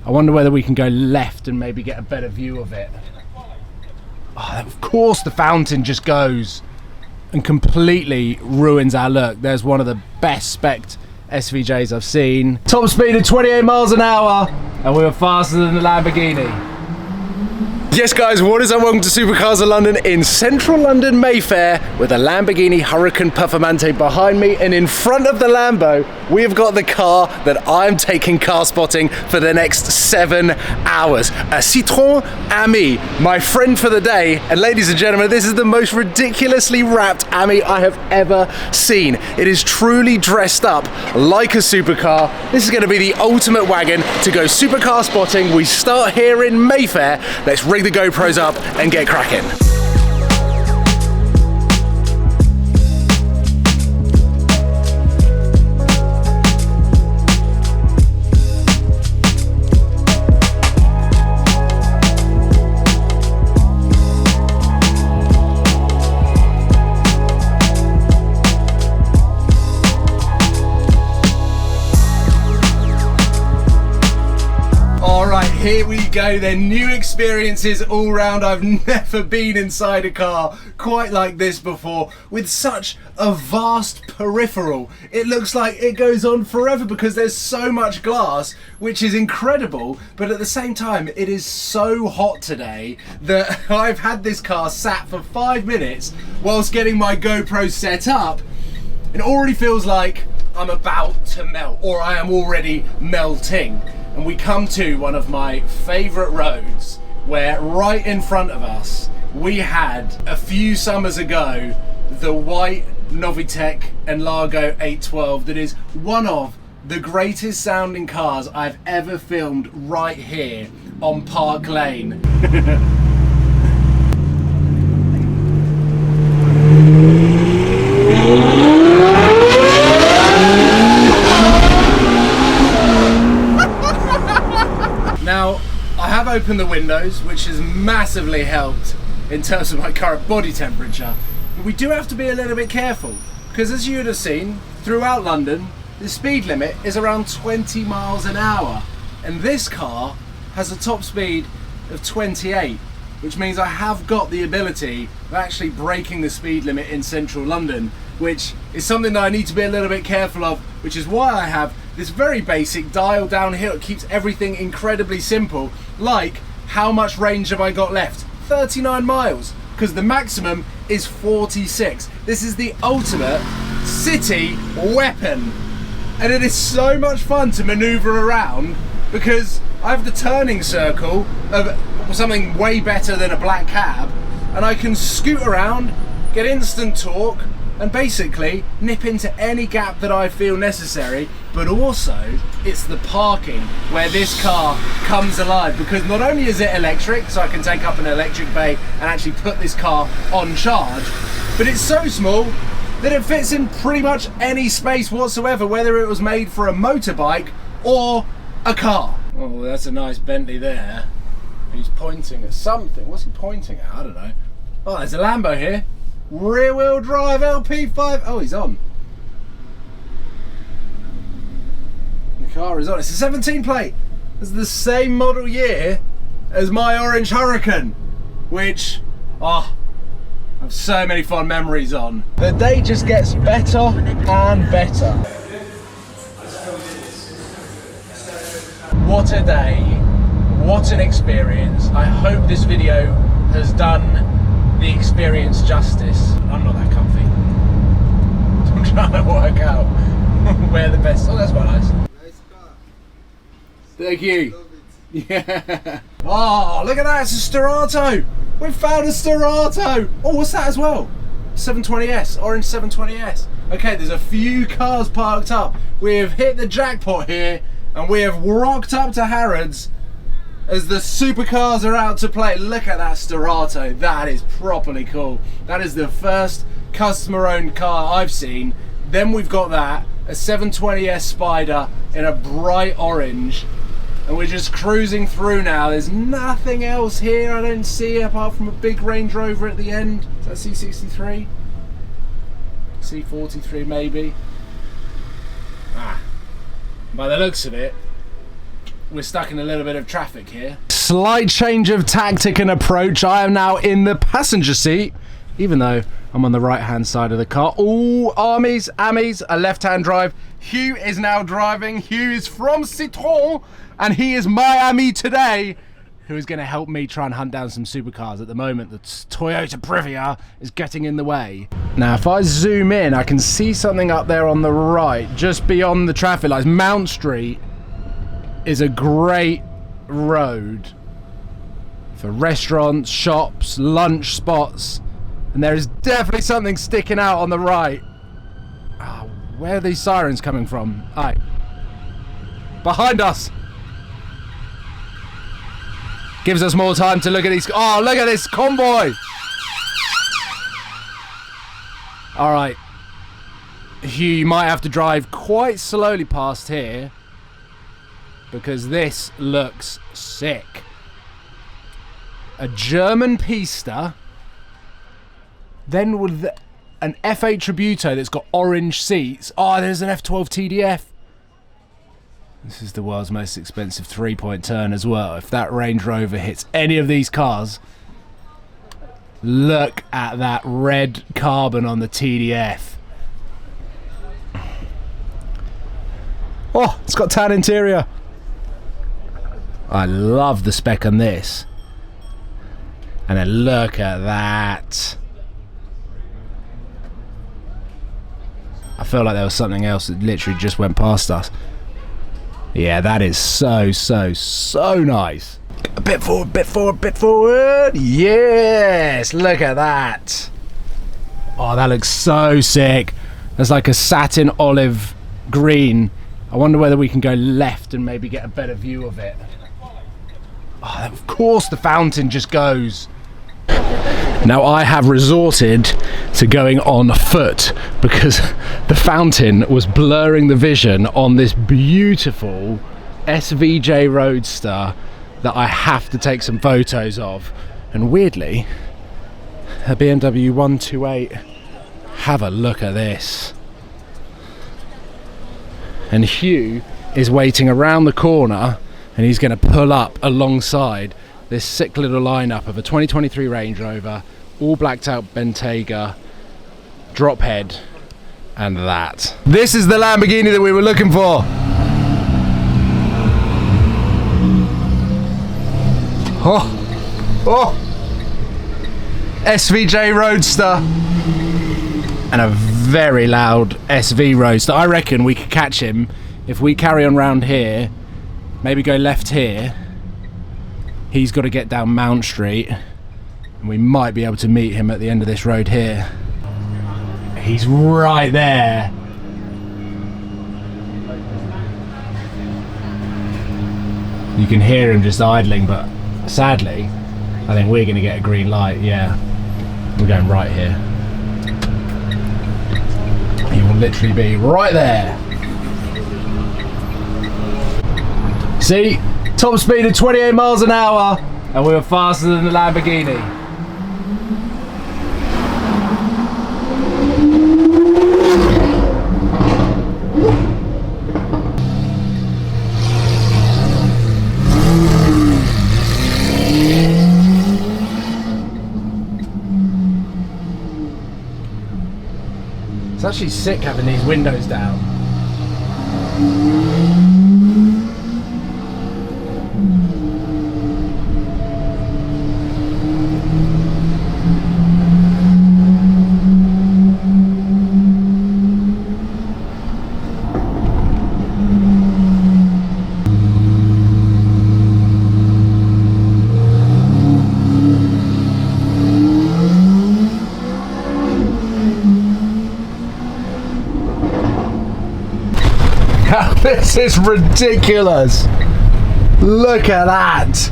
I wonder whether we can go left and maybe get a better view of it. Oh, of course the fountain just goes and completely ruins our look. There's one of the best spec'd SVJs I've seen. Top speed of 28 miles an hour, and we were faster than the Lamborghini. Yes guys, what is up? Welcome to Supercars of London in central London, Mayfair, with a Lamborghini Huracan Performante behind me, and in front of the Lambo, we've got the car that I'm taking car spotting for the next 7 hours. A Citroen Ami, my friend for the day, and ladies and gentlemen, this is the most ridiculously wrapped Ami I have ever seen. It is truly dressed up like a supercar. This is going to be the ultimate wagon to go supercar spotting. We start here in Mayfair. Let's rig the GoPros up and get cracking. Here we go then, new experiences all round. I've never been inside a car quite like this before, with such a vast peripheral. It looks like it goes on forever because there's so much glass, which is incredible, but at the same time it is so hot today that I've had this car sat for 5 minutes whilst getting my GoPro set up. It already feels like I'm about to melt, or I am already melting. And we come to one of my favourite roads where right in front of us we had a few summers ago the white Novitec and Largo 812 that is one of the greatest sounding cars I've ever filmed right here on Park Lane. Now, I have opened the windows, which has massively helped in terms of my current body temperature, but we do have to be a little bit careful, because as you would have seen, throughout London, the speed limit is around 20 miles an hour, and this car has a top speed of 28, which means I have got the ability of actually breaking the speed limit in central London, which is something that I need to be a little bit careful of, which is why I have this very basic dial down here. It keeps everything incredibly simple, like how much range have I got left? 39 miles, because the maximum is 46. This is the ultimate city weapon, and it is so much fun to maneuver around because I have the turning circle of something way better than a black cab, and I can scoot around, get instant torque, and basically nip into any gap that I feel necessary. But also it's the parking where this car comes alive, because not only is it electric, so I can take up an electric bay and actually put this car on charge, but it's so small that it fits in pretty much any space whatsoever, whether it was made for a motorbike or a car. Oh, that's a nice Bentley there. He's pointing at something. What's he pointing at? I don't know. Oh, there's a Lambo here. Rear wheel drive LP5. Oh, he's on. The car is on. It's a 17 plate. It's the same model year as my orange Huracan, which, I have so many fond memories on. The day just gets better and better. What a day. What an experience. I hope this video has done the experience justice. I'm not that comfy. I'm trying to work out where the best. Oh, that's quite nice. Nice car. Thank you. Yeah. Oh, look at that! It's a Sterato. We found a Sterato. Oh, what's that as well? 720S, orange 720S. Okay, there's a few cars parked up. We have hit the jackpot here, and we have rocked up to Harrods as the supercars are out to play. Look at that Sterato, that is properly cool. That is the first customer owned car I've seen. Then we've got that, a 720S Spider in a bright orange. And we're just cruising through now. There's nothing else here I don't see apart from a big Range Rover at the end. Is that C63? C43 maybe? By the looks of it, we're stuck in a little bit of traffic here. Slight change of tactic and approach. I am now in the passenger seat, even though I'm on the right-hand side of the car. All armies, a left-hand drive. Hugh is now driving. Hugh is from Citroen, and he is my ami today, who is going to help me try and hunt down some supercars. At the moment, the Toyota Previa is getting in the way. Now, if I zoom in, I can see something up there on the right, just beyond the traffic lights. Mount Street is a great road for restaurants, shops, lunch spots, and there is definitely something sticking out on the right. Oh, where are these sirens coming from? Aye. Behind us! Gives us more time to look at these. Oh, look at this convoy! Alright. Hugh, you might have to drive quite slowly past here, because this looks sick. A German Pista, then with an F8 Tributo that's got orange seats. Oh, there's an F12 TDF. This is the world's most expensive three-point turn as well. If that Range Rover hits any of these cars, look at that red carbon on the TDF. Oh, it's got tan interior. I love the spec on this. And then look at that. I feel like there was something else that literally just went past us. Yeah, that is so nice. A bit forward, bit forward, bit forward. Yes, look at that. Oh, that looks so sick. There's like a satin olive green. I wonder whether we can go left and maybe get a better view of it. Oh, of course the fountain just goes. Now I have resorted to going on foot because the fountain was blurring the vision on this beautiful SVJ Roadster that I have to take some photos of. And weirdly, a BMW 128, have a look at this. And Hugh is waiting around the corner and he's going to pull up alongside this sick little lineup of a 2023 Range Rover, all blacked out Bentayga, drop head, and that. This is the Lamborghini that we were looking for. SVJ Roadster and a very loud SV Roadster. I reckon we could catch him if we carry on round here, maybe go left here. He's got to get down Mount Street and we might be able to meet him at the end of this road here. He's right there. You can hear him just idling, but sadly I think we're going to get a green light. Yeah, we're going right here. He will literally be right there. See? Top speed of 28 miles an hour, and we were faster than the Lamborghini. It's actually sick having these windows down. This is ridiculous. Look at that.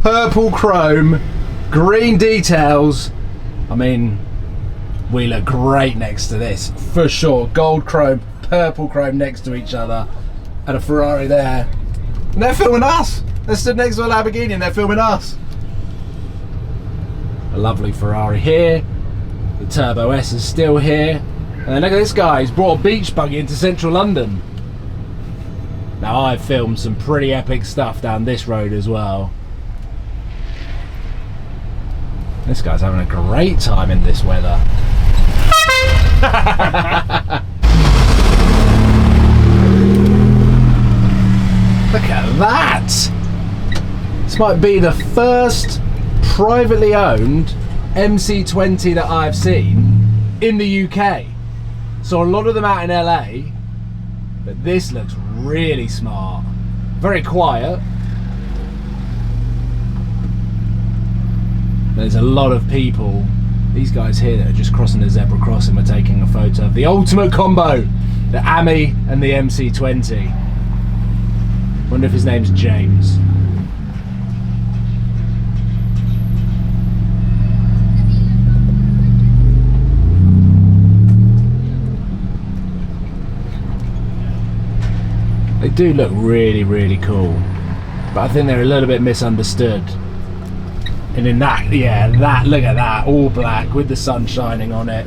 Purple chrome, green details. I mean, we look great next to this, for sure. Gold chrome, purple chrome next to each other, and a Ferrari there. And they're filming us. They're stood next to a Lamborghini and they're filming us. A lovely Ferrari here. The Turbo S is still here. And then look at this guy, he's brought a beach buggy into central London. Now I've filmed some pretty epic stuff down this road as well. This guy's having a great time in this weather. Look at that! This might be the first privately owned MC20 that I've seen in the UK. So a lot of them out in LA, but this looks really smart. Very quiet. There's a lot of people, these guys here that are just crossing the zebra crossing, we're taking a photo of the ultimate combo, the AMI and the MC20. Wonder if his name's James. They do look really, really cool, but I think they're a little bit misunderstood. And in that, yeah, look at that, all black with the sun shining on it.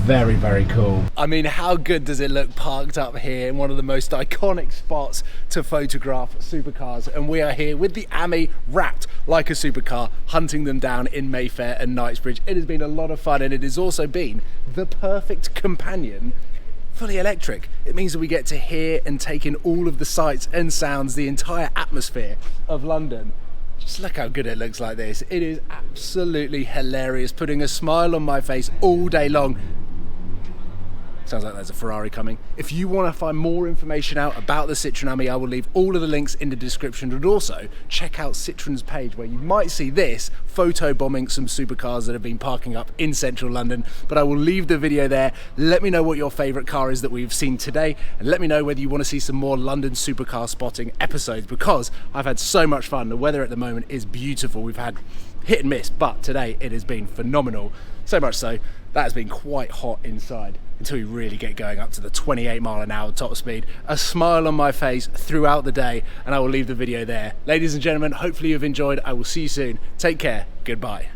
Very, very cool. I mean, how good does it look parked up here in one of the most iconic spots to photograph supercars? And we are here with the AMI wrapped like a supercar, hunting them down in Mayfair and Knightsbridge. It has been a lot of fun, and it has also been the perfect companion. Fully electric. It means that we get to hear and take in all of the sights and sounds, the entire atmosphere of London. Just look how good it looks like this. It is absolutely hilarious, putting a smile on my face all day long. Sounds like there's a Ferrari coming. If you want to find more information out about the Citroen AMI, I will leave all of the links in the description, and also check out Citroen's page where you might see this photo bombing some supercars that have been parking up in central London. But I will leave the video there. Let me know what your favourite car is that we've seen today, and let me know whether you want to see some more London supercar spotting episodes, because I've had so much fun. The weather at the moment is beautiful. We've had hit and miss, but today it has been phenomenal. So much so that has been quite hot inside until we really get going up to the 28-mile-an-hour top speed. A smile on my face throughout the day, and I will leave the video there. Ladies and gentlemen, hopefully you've enjoyed. I will see you soon. Take care. Goodbye.